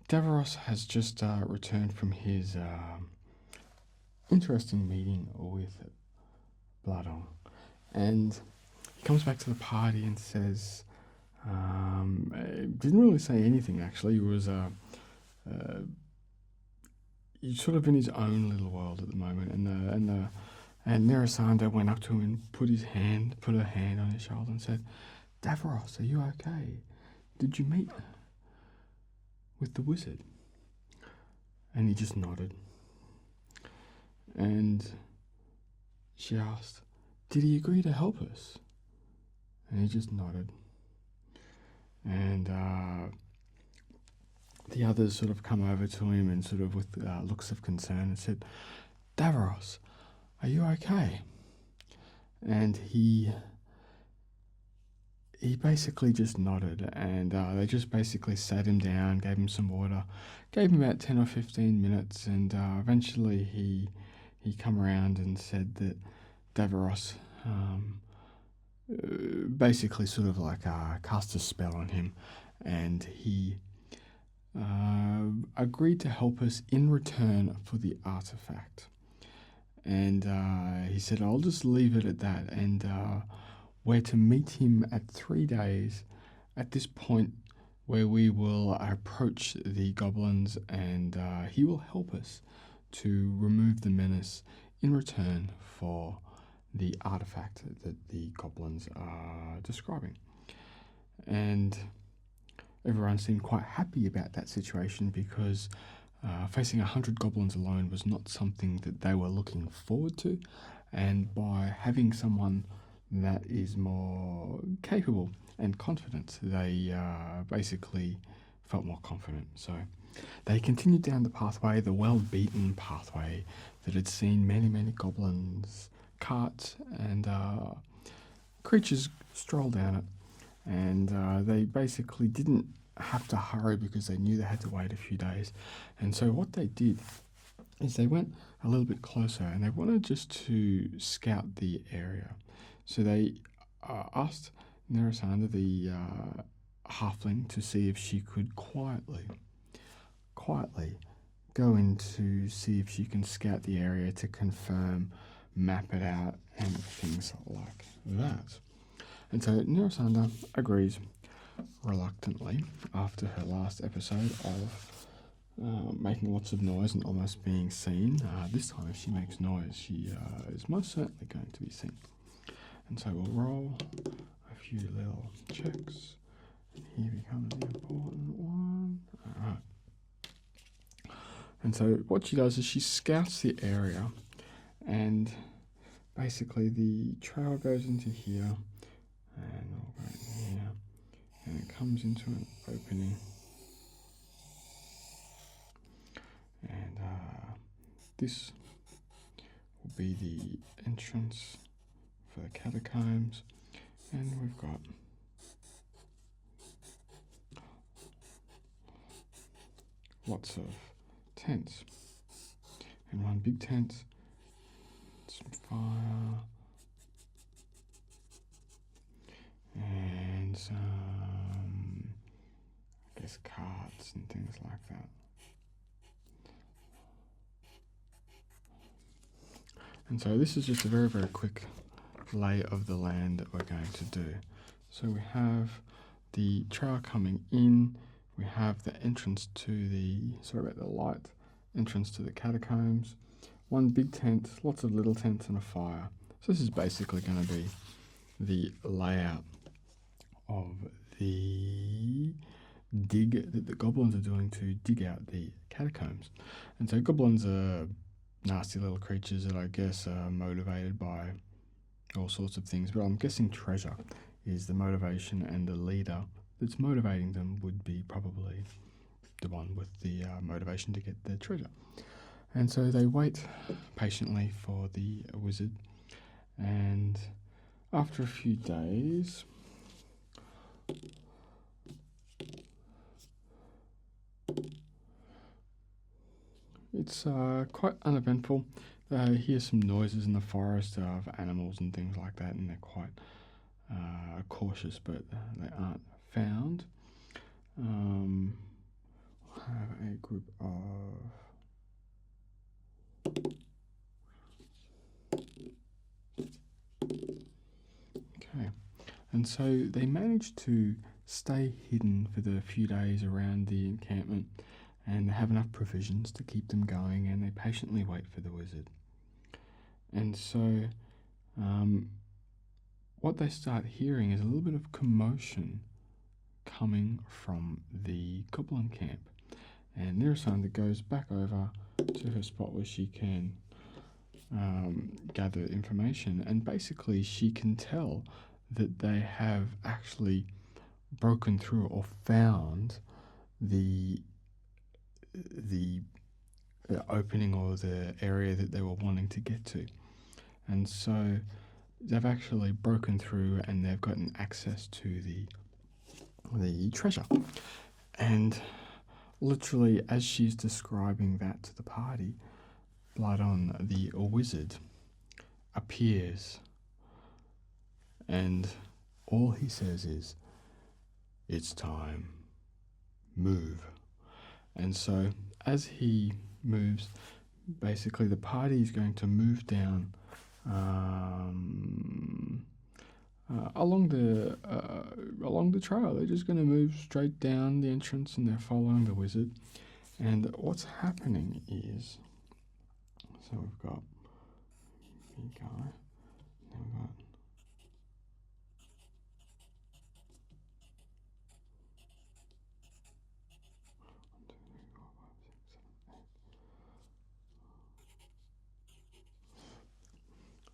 Davros has just returned from his interesting meeting with Bloodon, and he comes back to the party and says, didn't really say anything actually. He was he's sort of in his own little world at the moment, and Nerasanda went up to him and put her hand on his shoulder and said, "Davros, are you okay? Did you meet with the wizard?" And he just nodded. And she asked, "Did he agree to help us?" And he just nodded. And the others sort of come over to him and sort of with looks of concern and said, "Davros, are you okay?" And he basically just nodded, and they just basically sat him down, gave him some water, gave him about 10 or 15 minutes, and eventually he come around and said that Davros basically sort of like cast a spell on him, and he agreed to help us in return for the artifact. And he said, "I'll just leave it at that, and we're to meet him at 3 days at this point where we will approach the goblins, and he will help us to remove the menace in return for the artifact that the goblins are describing." And everyone seemed quite happy about that situation because facing 100 goblins alone was not something that they were looking forward to, and by having someone that is more capable and confident, they basically felt more confident. So they continued down the pathway, the well-beaten pathway that had seen many, many goblins, carts, and creatures stroll down it. And they basically didn't have to hurry because they knew they had to wait a few days. And so what they did is they went a little bit closer and they wanted just to scout the area. So they asked Nerasanda, the halfling, to see if she could quietly go in to see if she can scout the area to confirm, map it out, and things like that. And so Nerasanda agrees reluctantly after her last episode of making lots of noise and almost being seen. This time if she makes noise, she is most certainly going to be seen. And so we'll roll a few little checks. And here becomes the important one. Alright. And so what she does is she scouts the area, and basically the trail goes into here, and we'll go in here, and it comes into an opening, and this will be the entrance for the catacombs, and we've got lots of tents, and one big tent, some fire, and some, I guess, carts and things like that. And so this is just a very, very quick lay of the land that we're going to do. So we have the trail coming in, we have the entrance to the, light entrance to the catacombs, one big tent, lots of little tents, and a fire. So this is basically going to be the layout of the dig that the goblins are doing to dig out the catacombs. And so goblins are nasty little creatures that I guess are motivated by all sorts of things, but I'm guessing treasure is the motivation, and the leader that's motivating them would be probably the one with the motivation to get the treasure. And so they wait patiently for the wizard, and after a few days, it's quite uneventful. They hear some noises in the forest of animals and things like that, and they're quite cautious, but they aren't found. We'll have a group of okay, and so they managed to stay hidden for the few days around the encampment, and they have enough provisions to keep them going, and they patiently wait for the wizard. And so what they start hearing is a little bit of commotion coming from the goblin camp. And Nerisanda goes back over to her spot where she can gather information, and basically she can tell that they have actually broken through or found the opening or the area that they were wanting to get to. And so they've actually broken through and they've gotten access to the treasure. And literally, as she's describing that to the party, Bloodon, the wizard, appears, and all he says is, "It's time. Move." And so, as he moves, basically the party is going to move down along the trail. They're just going to move straight down the entrance, and they're following the wizard. And what's happening is, so we've got big guy, now we've got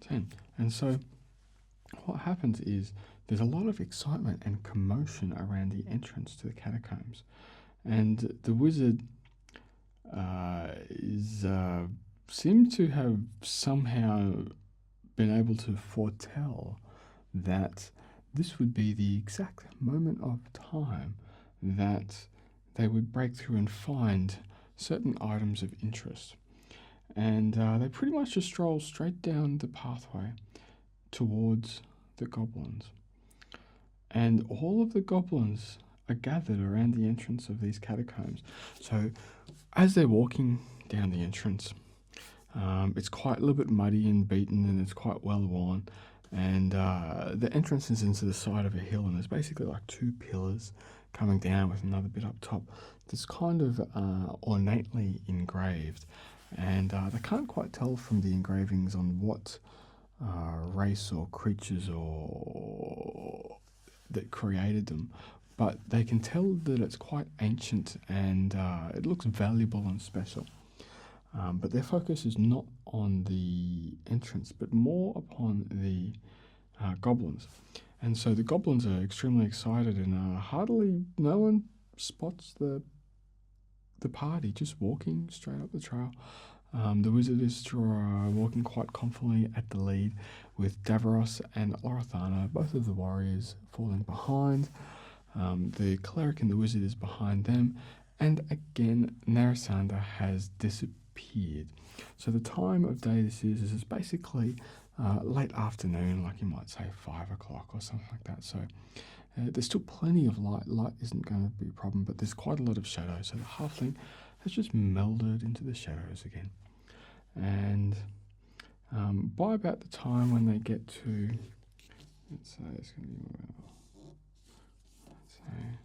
ten. And so what happens is there's a lot of excitement and commotion around the entrance to the catacombs, and the wizard seems to have somehow been able to foretell that this would be the exact moment of time that they would break through and find certain items of interest. And they pretty much just stroll straight down the pathway towards the goblins. And all of the goblins are gathered around the entrance of these catacombs. So as they're walking down the entrance, it's quite a little bit muddy and beaten, and it's quite well worn. And the entrance is into the side of a hill, and there's basically like two pillars coming down with another bit up top that's kind of ornately engraved. And they can't quite tell from the engravings on what race or creatures or that created them, but they can tell that it's quite ancient and it looks valuable and special. But their focus is not on the entrance, but more upon the goblins. And so the goblins are extremely excited, and hardly no one spots the party just walking straight up the trail. The wizard is walking quite confidently at the lead, with Davros and Lorithana, both of the warriors, falling behind. The cleric and the wizard is behind them, and again, Nerisanda has disappeared. So the time of day this is basically late afternoon, like you might say 5 o'clock or something like that. So there's still plenty of light. Light isn't going to be a problem, but there's quite a lot of shadow. So the halfling has just melded into the shadows again. And by about the time when they get to, let's say it's going to be about, let's say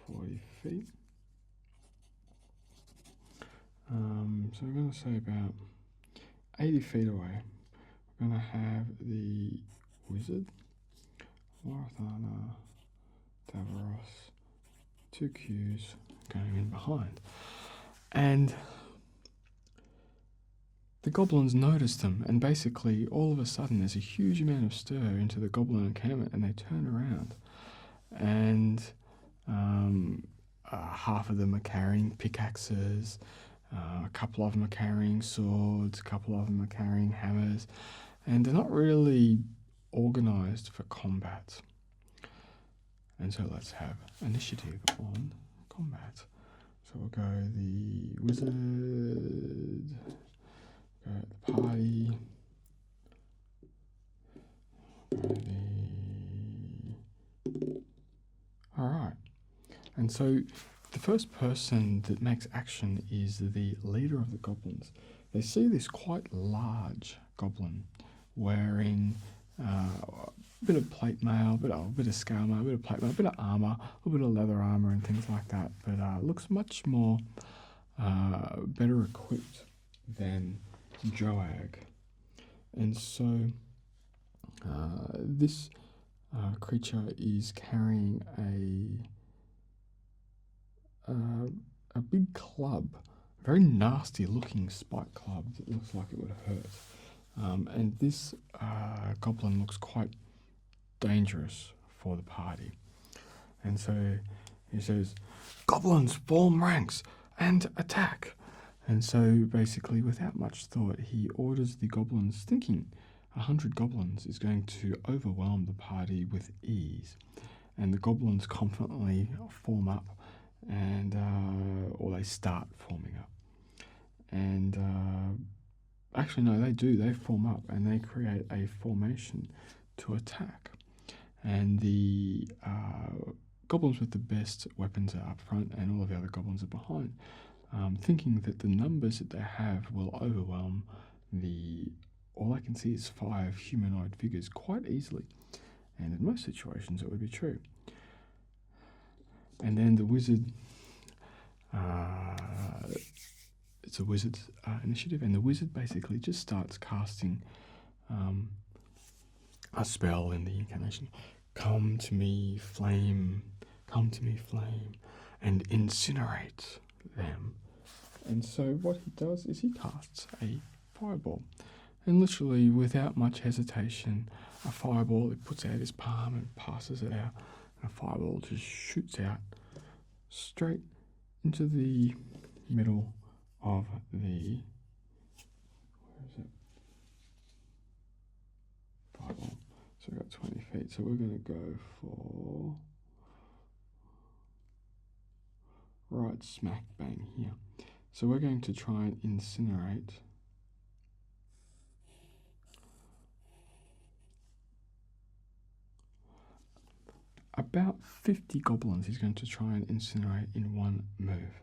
40 feet. So we're going to say about 80 feet away, we're going to have the wizard, Lorithana, Davros, 2 Qs going in behind. And the goblins notice them, and basically all of a sudden there's a huge amount of stir into the goblin encampment, and they turn around, and half of them are carrying pickaxes, a couple of them are carrying swords, a couple of them are carrying hammers, and they're not really organised for combat. And so let's have initiative on combat. So we'll go the wizard, go the party, go the... Alright, And so the first person that makes action is the leader of the goblins. They see this quite large goblin wearing a bit of plate mail, a bit of scale mail, a bit of plate mail, a bit of armour, a little bit of leather armour and things like that, but looks much more better equipped than Joag. And so this creature is carrying a big club, a very nasty looking spike club that looks like it would hurt. And this goblin looks quite dangerous for the party. And so he says, "Goblins, form ranks and attack." And so basically, without much thought, he orders the goblins, thinking 100 goblins is going to overwhelm the party with ease. And the goblins confidently form up, and or they start forming up. And actually, no, they do. They form up and they create a formation to attack. And the goblins with the best weapons are up front, and all of the other goblins are behind, thinking that the numbers that they have will overwhelm all I can see is 5 humanoid figures quite easily. And in most situations, it would be true. And then the wizard, it's a wizard's initiative, and the wizard basically just starts casting a spell in the incarnation. Come to me, flame, and incinerate them. And so what he does is he casts a fireball. And literally, without much hesitation, a fireball, he puts out his palm and passes it out, and a fireball just shoots out straight into the middle of the, where is it? Fireball. So we've got 20 feet, so we're going to go for right smack bang here. So we're going to try and incinerate about 50 goblins. He's going to try and incinerate in one move.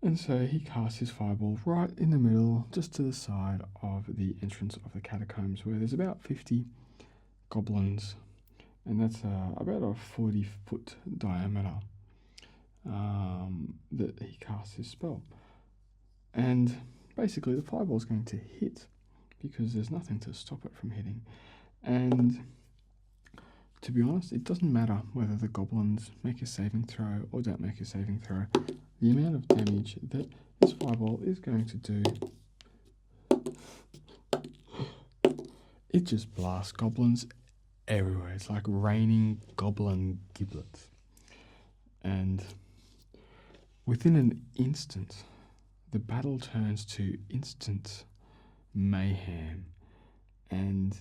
And so he casts his fireball right in the middle, just to the side of the entrance of the catacombs, where there's about 50 goblins, and that's about a 40-foot diameter that he casts his spell. And basically the fireball is going to hit because there's nothing to stop it from hitting. And to be honest, it doesn't matter whether the goblins make a saving throw or don't make a saving throw. The amount of damage that this fireball is going to do, it just blasts goblins everywhere. It's like raining goblin giblets. And within an instant, the battle turns to instant mayhem, and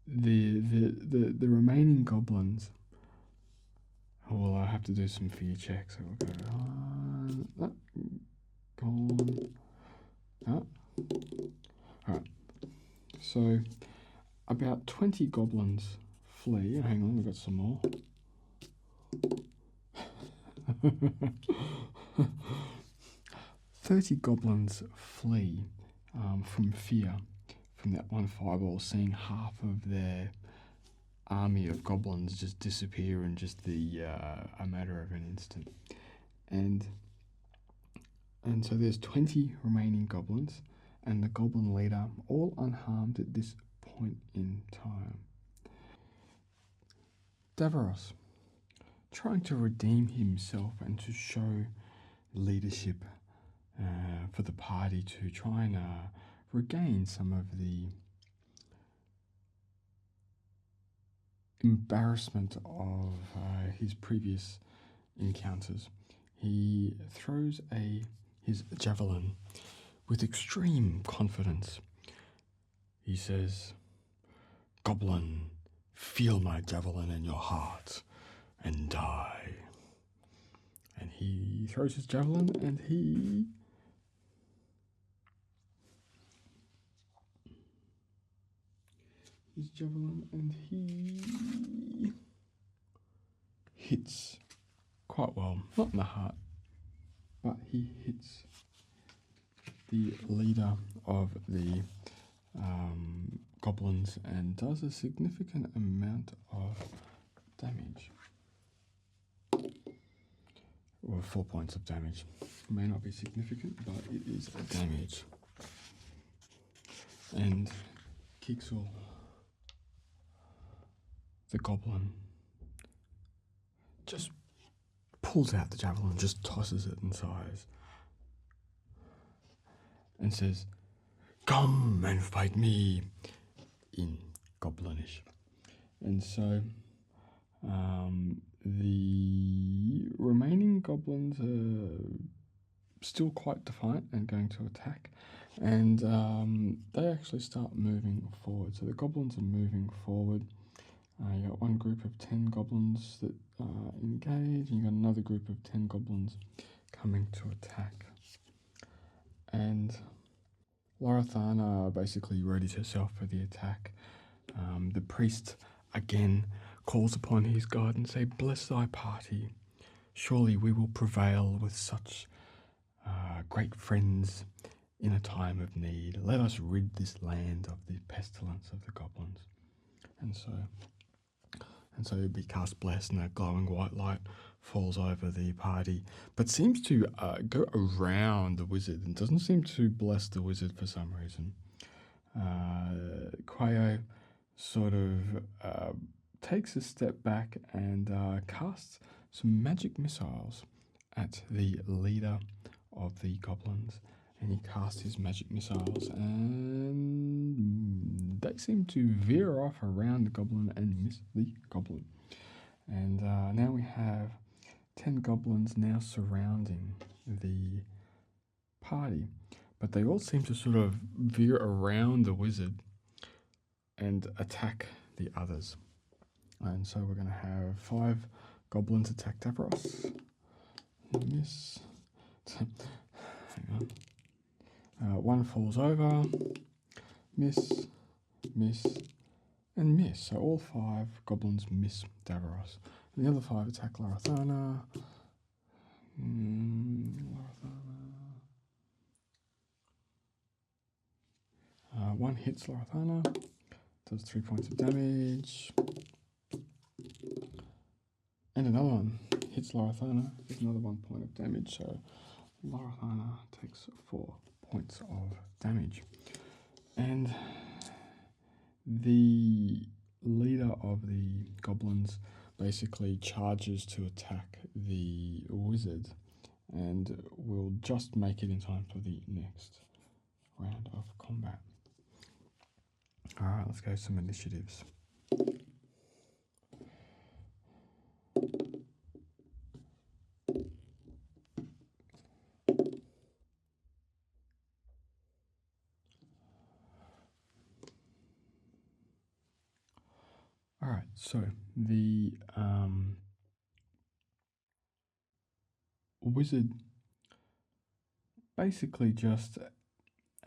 the remaining goblins. Well, I have to do some fear checks. So we'll go on, gone. Alright. So about 20 goblins flee. Hang on, we've got some more. "30 goblins flee from fear from that one fireball, seeing half of their army of goblins just disappear in just a matter of an instant. And so there's 20 remaining goblins, and the goblin leader, all unharmed at this point in time. Davros, trying to redeem himself and to show leadership for the party, to try and regain some of the embarrassment of his previous encounters. He throws his javelin with extreme confidence. He says, "Goblin, feel my javelin in your heart and die." And he throws his javelin, and he hits quite well, not in the heart, but he hits the leader of the goblins and does a significant amount of damage. Or 4 points of damage. It may not be significant, but it is a damage. And Kixel, the goblin, just pulls out the javelin and just tosses it in size and says, "Come and fight me," in goblinish. And so the remaining goblins are still quite defiant and going to attack, and they actually start moving forward. So the goblins are moving forward. You got one group of 10 goblins that engage, and you got another group of 10 goblins coming to attack. And Larathana basically readies herself for the attack. The priest again calls upon his god and say, "Bless thy party. Surely we will prevail with such great friends in a time of need. Let us rid this land of the pestilence of the goblins." And so he casts Bless, and a glowing white light falls over the party, but seems to go around the wizard and doesn't seem to bless the wizard for some reason. Quayo sort of takes a step back and casts some magic missiles at the leader of the goblins. And he casts his magic missiles, and they seem to veer off around the goblin and miss the goblin. And now we have 10 goblins now surrounding the party, but they all seem to sort of veer around the wizard and attack the others. And so we're going to have 5 goblins attack Davros. Miss. Hang on. One falls over, miss, miss, and miss. So all 5 goblins miss Davros. And the other 5 attack Larathana. One hits Larathana, does 3 points of damage. And another one hits Larathana, does another 1 point of damage. So Larathana takes 4 points of damage. And the leader of the goblins basically charges to attack the wizard and will just make it in time for the next round of combat. Alright, let's go some initiatives. Alright, so the wizard basically just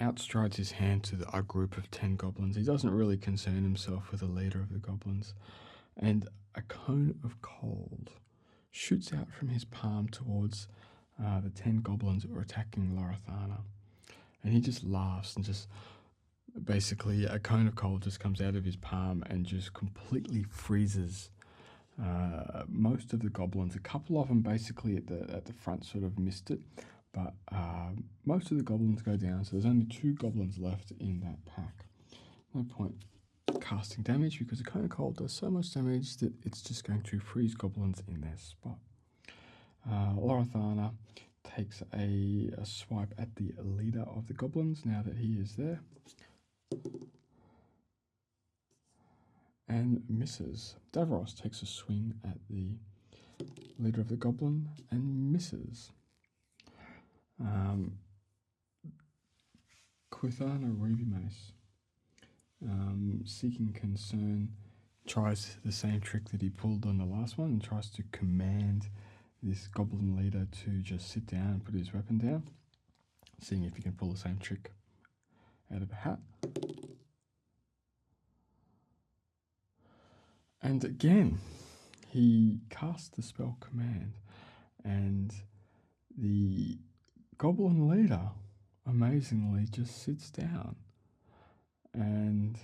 outstrides his hand to a group of 10 goblins. He doesn't really concern himself with the leader of the goblins. And a cone of cold shoots out from his palm towards the 10 goblins that were attacking Larathana. And he just laughs and just basically a cone of cold just comes out of his palm and just completely freezes most of the goblins. A couple of them basically at the front sort of missed it, but most of the goblins go down, so there's only 2 goblins left in that pack. No point casting damage because a cone of cold does so much damage that it's just going to freeze goblins in their spot. Larathana takes a swipe at the leader of the goblins now that he is there, and misses. Davros takes a swing at the leader of the goblin and misses. Quithana Ruby Mace, seeking concern, tries the same trick that he pulled on the last one and tries to command this goblin leader to just sit down and put his weapon down, seeing if he can pull the same trick out of a hat. And again, he casts the spell command, and the goblin leader amazingly just sits down and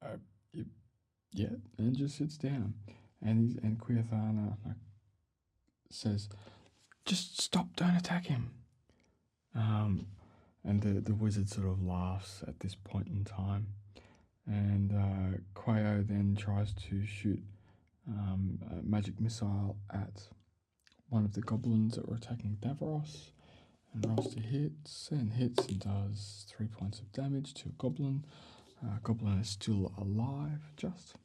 uh, yeah, and just sits down, and Queerthana says, "Just stop! Don't attack him." And the wizard sort of laughs at this point in time, and Quayo then tries to shoot a magic missile at one of the goblins that were attacking Davros, and rolls to hits and does 3 points of damage to a goblin. Goblin is still alive, just.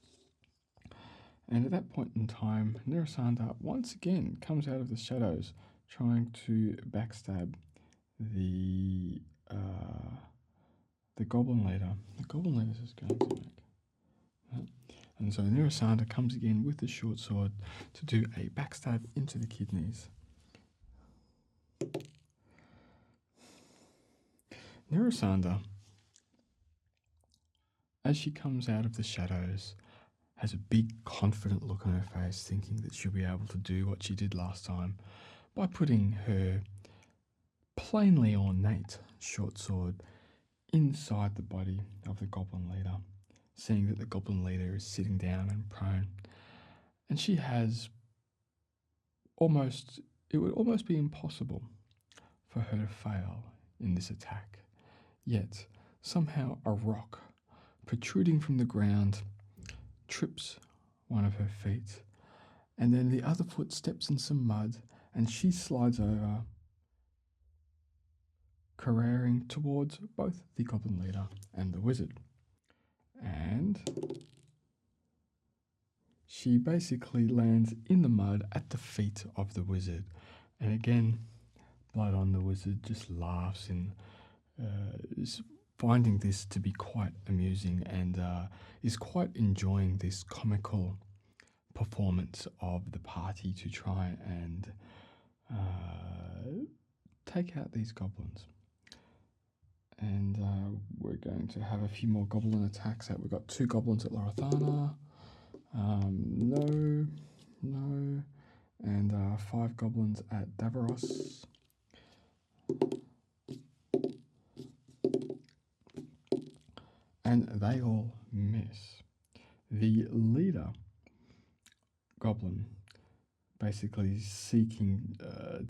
And at that point in time, Nerasanda once again comes out of the shadows, trying to backstab the goblin leader. The goblin leader is going to make. And so Nerasanda comes again with the short sword to do a backstab into the kidneys. Nerasanda, as she comes out of the shadows, has a big confident look on her face, thinking that she'll be able to do what she did last time by putting her plainly ornate short sword inside the body of the goblin leader, seeing that the goblin leader is sitting down and prone. And she has it would almost be impossible for her to fail in this attack. Yet, somehow a rock protruding from the ground trips one of her feet, and then the other foot steps in some mud, and she slides over, careering towards both the goblin leader and the wizard. And she basically lands in the mud at the feet of the wizard. And again, Blood on the Wizard just laughs and is finding this to be quite amusing, and is quite enjoying this comical performance of the party to try and take out these goblins. And we're going to have a few more goblin attacks out. We've got 2 goblins at Lorithana. No, and 5 goblins at Davros. And they all miss. The leader goblin, basically seeking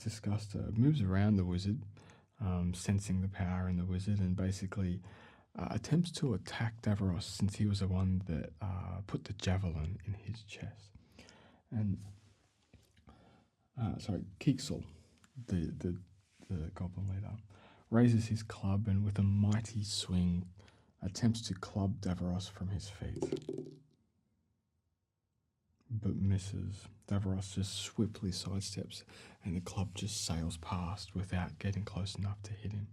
disgust, moves around the wizard, sensing the power in the wizard, and basically attempts to attack Davros, since he was the one that put the javelin in his chest. And Keeksel, the goblin leader, raises his club and with a mighty swing attempts to club Davros from his feet, but misses. Davros just swiftly sidesteps, and the club just sails past without getting close enough to hit him.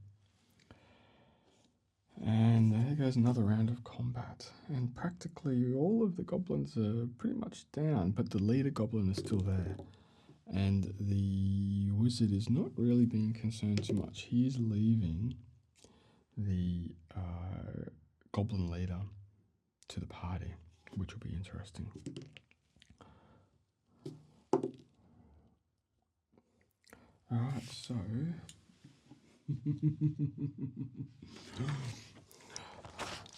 And there goes another round of combat, and practically all of the goblins are pretty much down, but the leader goblin is still there. And the wizard is not really being concerned too much. He is leaving the goblin leader to the party, which will be interesting. Alright, so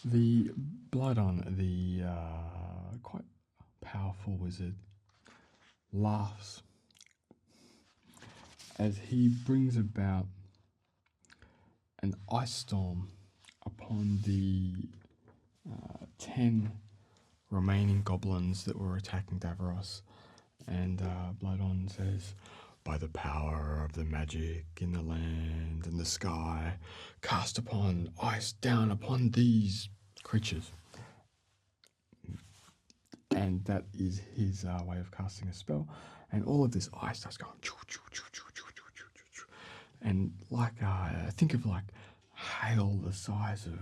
the blood on the quite powerful wizard laughs as he brings about an ice storm upon the 10 remaining goblins that were attacking Davros. And Bloodon says, "By the power of the magic in the land and the sky, cast upon ice down upon these creatures." And that is his way of casting a spell. And all of this ice starts going, and like think of like hail the size of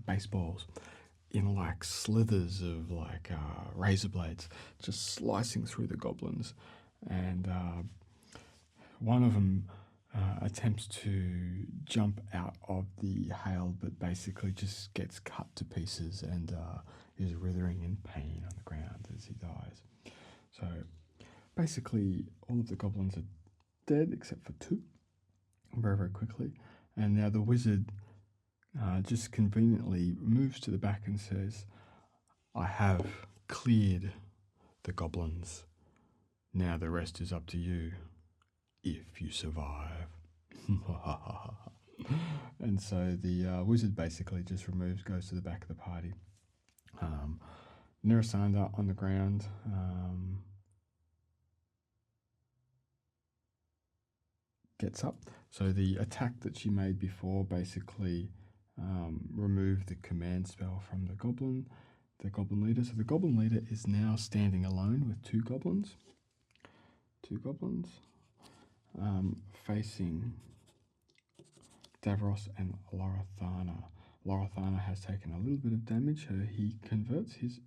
baseballs in like slithers of like razor blades, just slicing through the goblins. And one of them attempts to jump out of the hail, but basically just gets cut to pieces and is writhing in pain on the ground as he dies. So basically all of the goblins are dead except for 2 very, very quickly. And now the wizard just conveniently moves to the back and says, I have cleared the goblins. Now the rest is up to you, if you survive. And so the wizard basically just goes to the back of the party. Nerasanda on the ground. Gets up. So the attack that she made before basically removed the command spell from the goblin leader. So the goblin leader is now standing alone with 2 goblins. 2 goblins facing Davros and Larathana. Larathana has taken a little bit of damage, so he converts his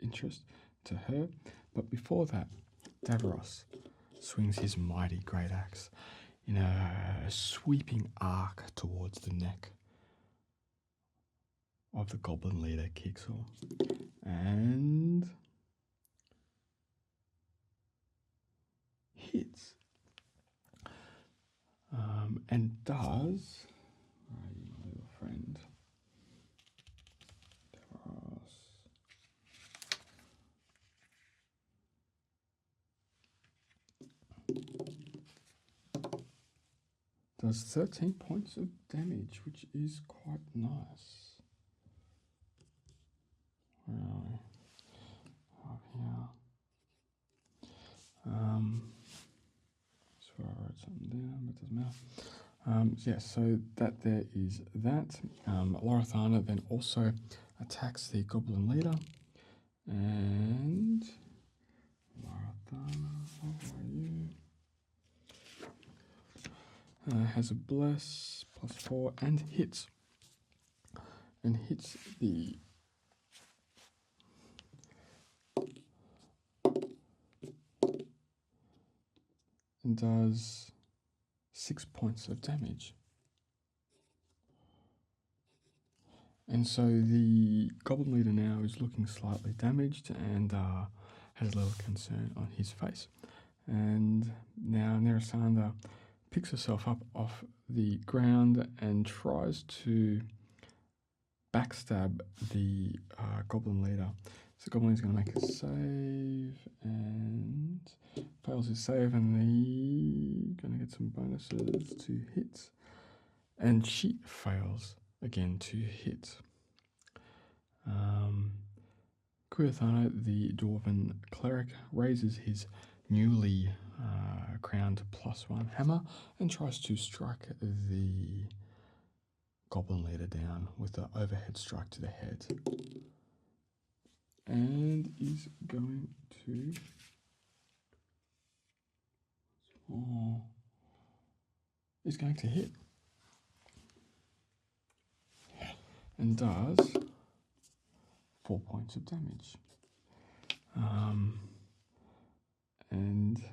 interest to her. But before that, Davros swings his mighty great axe in a sweeping arc towards the neck of the goblin leader, Kixel, and hits. And does, where are you, my little friend? Davros. Does 13 points of damage, which is quite nice. Where are we? Up here. So I wrote something down, but it doesn't matter. Yeah, so that there is that. Larathana then also attacks the goblin leader. And Larathana, how are you? Has a bless, +4, and hits. And hits the and does 6 points of damage. And so the goblin leader now is looking slightly damaged and has a little concern on his face. And now Nerasanda picks herself up off the ground and tries to backstab the goblin leader. So the goblin is going to make a save and fails his save, and he's going to get some bonuses to hit. And she fails again to hit. Kuyathana, the dwarven cleric, raises his newly crowned +1 hammer and tries to strike the goblin leader down with an overhead strike to the head. And is going to... is going to hit. And does 4 points of damage. And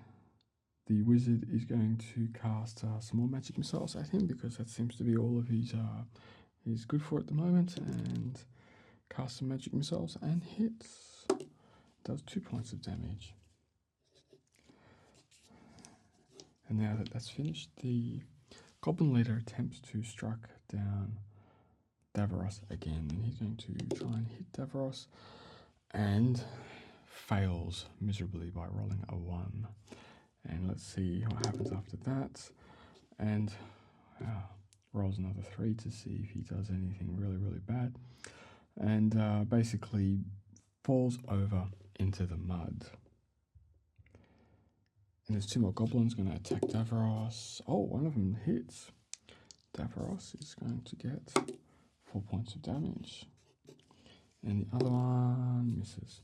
the wizard is going to cast some more magic missiles at him, because that seems to be all of his he's good for at the moment, and cast some magic missiles and hits. Does 2 points of damage. And now that that's finished, the goblin leader attempts to strike down Davros again, and he's going to try and hit Davros and fails miserably by rolling a 1. And let's see what happens after that. And rolls another 3 to see if he does anything really, really bad. And basically falls over into the mud. And there's 2 more goblins going to attack Davros. Oh, one of them hits. Davros is going to get 4 points of damage. And the other one misses.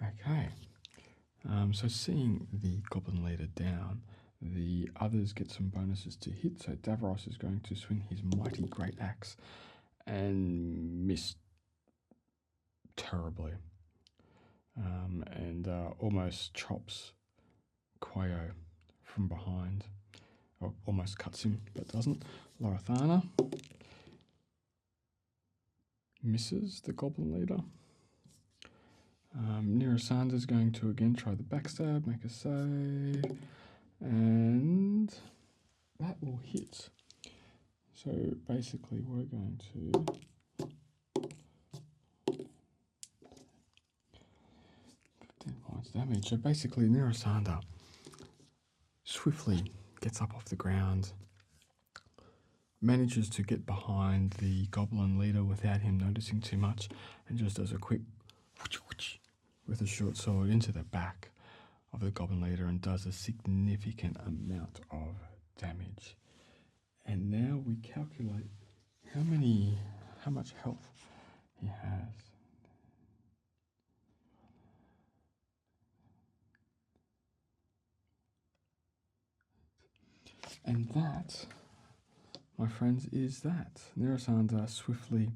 Okay. So seeing the goblin leader down, the others get some bonuses to hit. So Davros is going to swing his mighty great axe and miss terribly. And almost chops Quayo from behind. Or almost cuts him, but doesn't. Larathana misses the goblin leader. Nirasanda's going to again try the backstab, make a save, and that will hit. So basically we're going to damage. So basically Nirasanda swiftly gets up off the ground, manages to get behind the goblin leader without him noticing too much, and just does a quick with a short sword into the back of the goblin leader and does a significant amount of damage. And now we calculate how much health he has. And that, my friends, is that. Nirasanda swiftly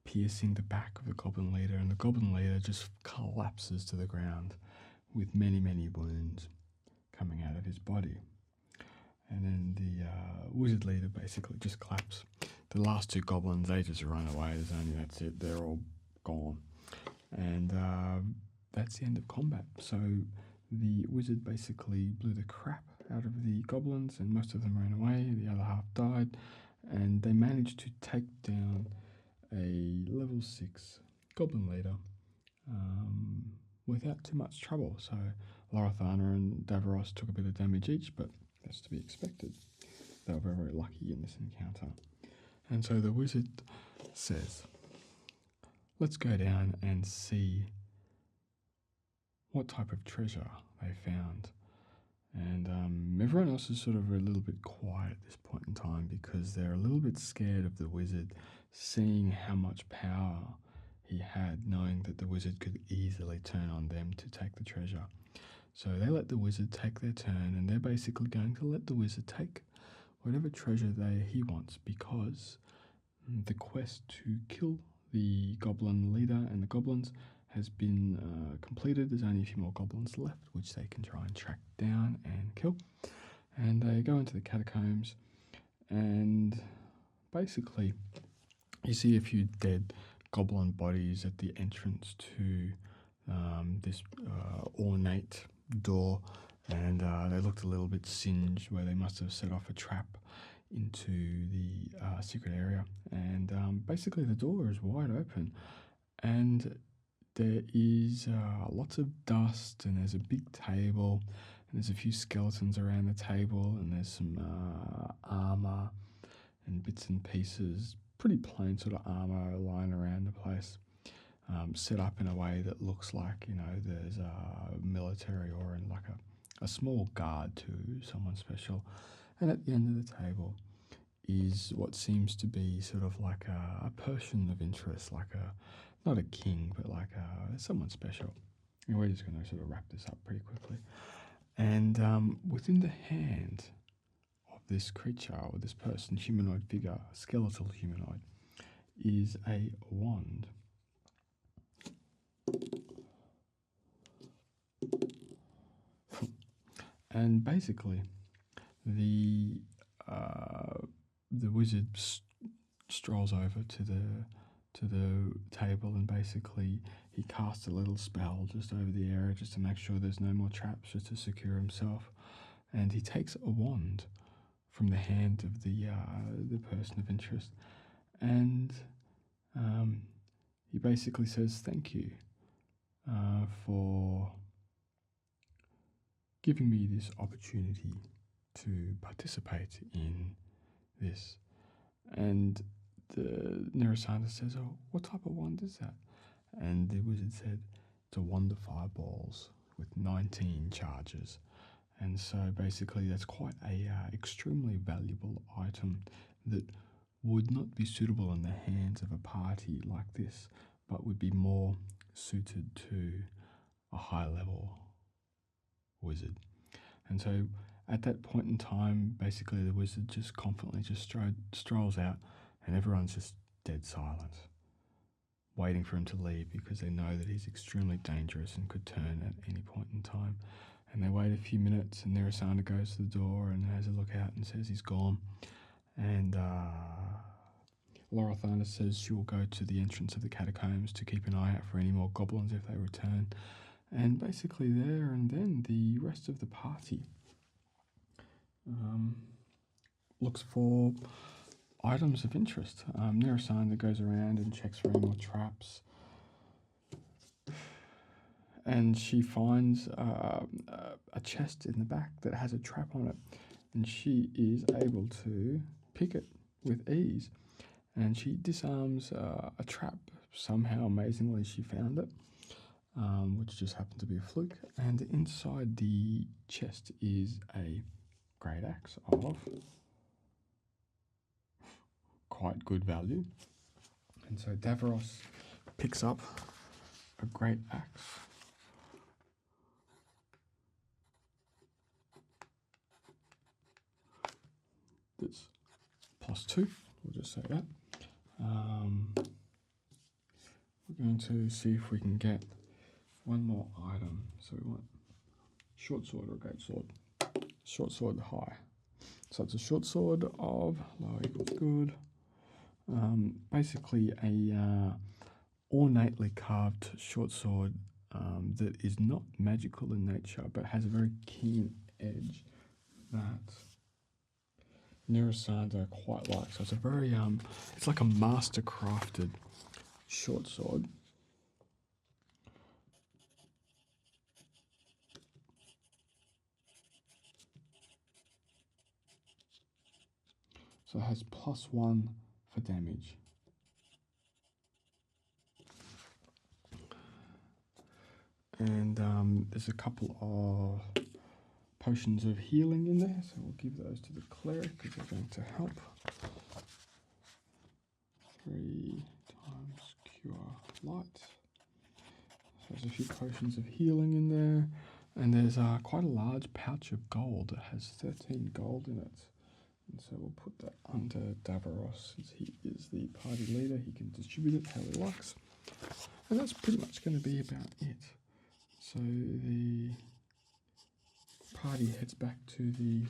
piercing the back of the goblin leader, and the goblin leader just collapses to the ground with many, many wounds coming out of his body. And then the wizard leader basically just collapses. The last two goblins, they just run away. That's it. They're all gone. And that's the end of combat. So the wizard basically blew the crap out of the goblins, and most of them ran away. The other half died, and they managed to take down a level 6 goblin leader without too much trouble. So Lorithana and Davros took a bit of damage each, but that's to be expected. They were very, very lucky in this encounter. And so the wizard says, let's go down and see what type of treasure they found. And everyone else is sort of a little bit quiet at this point in time because they're a little bit scared of the wizard, seeing how much power he had, knowing that the wizard could easily turn on them to take the treasure. So they let the wizard take their turn, and they're basically going to let the wizard take whatever treasure he wants, because the quest to kill the goblin leader and the goblins has been completed. There's only a few more goblins left, which they can try and track down and kill. And they go into the catacombs, and basically you see a few dead goblin bodies at the entrance to this ornate door, and they looked a little bit singed, where they must have set off a trap into the secret area. And basically the door is wide open, and there is lots of dust, and there's a big table, and there's a few skeletons around the table, and there's some armor and bits and pieces, pretty plain sort of armor lying around the place, set up in a way that looks like, there's a military or in like a small guard to someone special. And at the end of the table is what seems to be sort of like a person of interest, like not a king, but like someone special. And we're just going to sort of wrap this up pretty quickly. And within the hand of this creature, or this person, humanoid figure, skeletal humanoid, is a wand. And basically, the wizard strolls over to the table, and basically he casts a little spell just over the area, just to make sure there's no more traps, just to secure himself. And he takes a wand from the hand of the person of interest, and he basically says, "Thank you for giving me this opportunity to participate in this." And the Narasana says, "Oh, what type of wand is that?" And the wizard said, "It's a wand of fireballs with 19 charges." And so basically that's quite a extremely valuable item that would not be suitable in the hands of a party like this, but would be more suited to a high level wizard. And so at that point in time, basically the wizard just confidently just strolls out, and everyone's just dead silent, waiting for him to leave, because they know that he's extremely dangerous and could turn at any point in time. And they wait a few minutes, and Narasana goes to the door and has a look out and says he's gone. And Lorithana says she will go to the entrance of the catacombs to keep an eye out for any more goblins if they return. And basically there and then the rest of the party looks for items of interest. Neuroscience goes around and checks for any more traps. And she finds a chest in the back that has a trap on it. And she is able to pick it with ease. And she disarms a trap. Somehow, amazingly, she found it, which just happened to be a fluke. And inside the chest is a great axe of quite good value. And so Davros picks up a great axe. That's +2, we'll just say that. We're going to see if we can get one more item. So we want short sword or great sword. Short sword high. So it's a short sword of low equals good. Basically a ornately carved short sword that is not magical in nature but has a very keen edge that Neuroscience quite like. So it's a very it's like a master crafted short sword. So it has +1 for damage. And there's a couple of potions of healing in there, so we'll give those to the cleric because they're going to help. 3 times cure light. So there's a few potions of healing in there, and there's quite a large pouch of gold. It has 13 gold in it. And so we'll put that under Davros, since he is the party leader. He can distribute it how he likes. And that's pretty much going to be about it. So the party heads back to the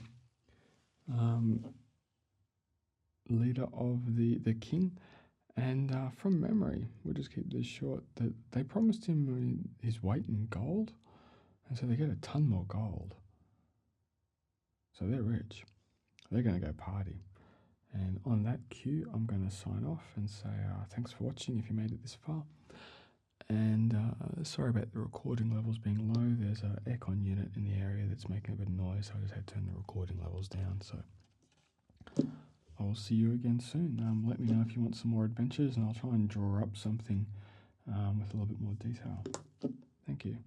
leader of the king. And from memory, we'll just keep this short, that they promised him his weight in gold. And so they get a ton more gold. So they're rich. They're going to go party. And on that cue, I'm going to sign off and say thanks for watching if you made it this far. And sorry about the recording levels being low. There's an aircon unit in the area that's making a bit of noise, so I just had to turn the recording levels down. So I will see you again soon. Let me know if you want some more adventures, and I'll try and draw up something with a little bit more detail. Thank you.